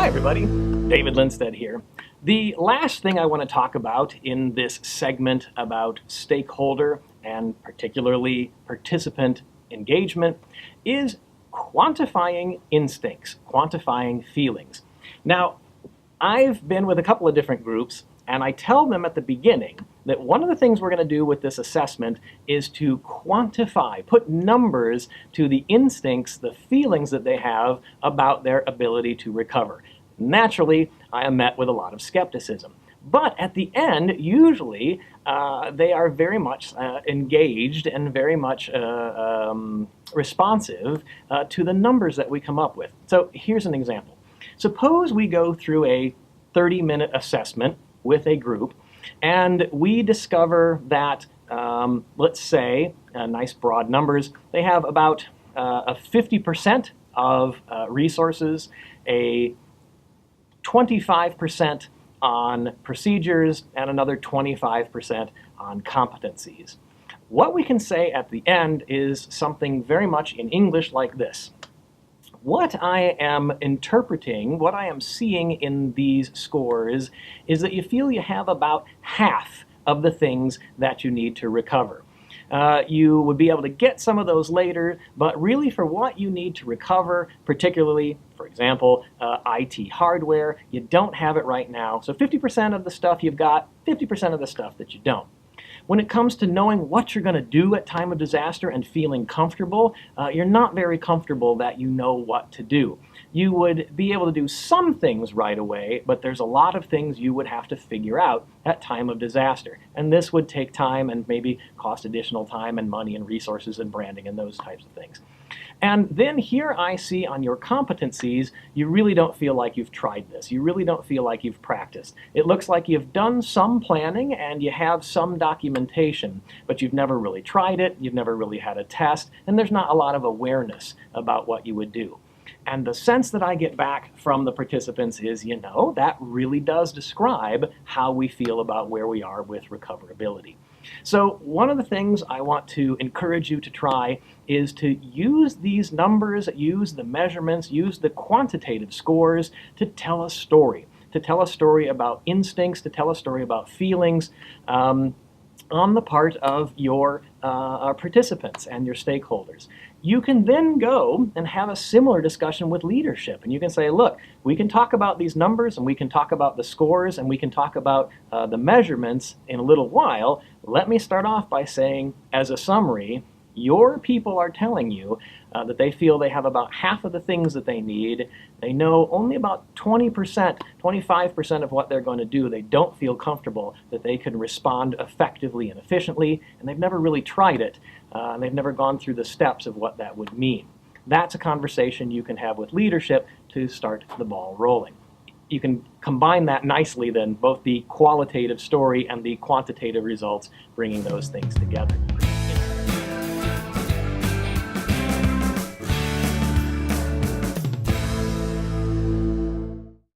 everybody, David Lindstedt here. The last thing I want to talk about in this segment about stakeholder and particularly participant engagement is quantifying instincts, quantifying feelings. Now, I've been with a couple of different groups, and I tell them at the beginning that one of the things we're going to do with this assessment is to quantify, put numbers to the instincts, the feelings that they have about their ability to recover. Naturally, I am met with a lot of skepticism. But at the end, usually, they are very much engaged and very much responsive to the numbers that we come up with. So here's an example. Suppose we go through a 30-minute assessment with a group, and we discover that, let's say, nice broad numbers, they have about a 50% of resources, a 25% on procedures, and another 25% on competencies. What we can say at the end is something very much in English like this. What I am interpreting, what I am seeing in these scores is that you feel you have about half of the things that you need to recover. You would be able to get some of those later, but really for what you need to recover, particularly, for example, IT hardware, you don't have it right now. So 50% of the stuff you've got, 50% of the stuff that you don't. When it comes to knowing what you're going to do at time of disaster and feeling comfortable, you're not very comfortable that you know what to do. You would be able to do some things right away, but there's a lot of things you would have to figure out at time of disaster. And this would take time and maybe cost additional time and money and resources and branding and those types of things. And then here I see on your competencies, you really don't feel like you've tried this. You really don't feel like you've practiced. It looks like you've done some planning and you have some documentation, but you've never really tried it, you've never really had a test, and there's not a lot of awareness about what you would do. And the sense that I get back from the participants is, you know, that really does describe how we feel about where we are with recoverability. So one of the things I want to encourage you to try is to use these numbers, use the measurements, use the quantitative scores to tell a story about instincts, to tell a story about feelings on the part of your participants and your stakeholders. You can then go and have a similar discussion with leadership, and you can say, look, we can talk about these numbers and we can talk about the scores and we can talk about the measurements in a little while. Let me start off by saying, as a summary, your people are telling you that they feel they have about half of the things that they need. They know only about 20%, 25% of what they're going to do. They don't feel comfortable that they can respond effectively and efficiently, and they've never really tried it. And they've never gone through the steps of what that would mean. That's a conversation you can have with leadership to start the ball rolling. You can combine that nicely then, both the qualitative story and the quantitative results, bringing those things together.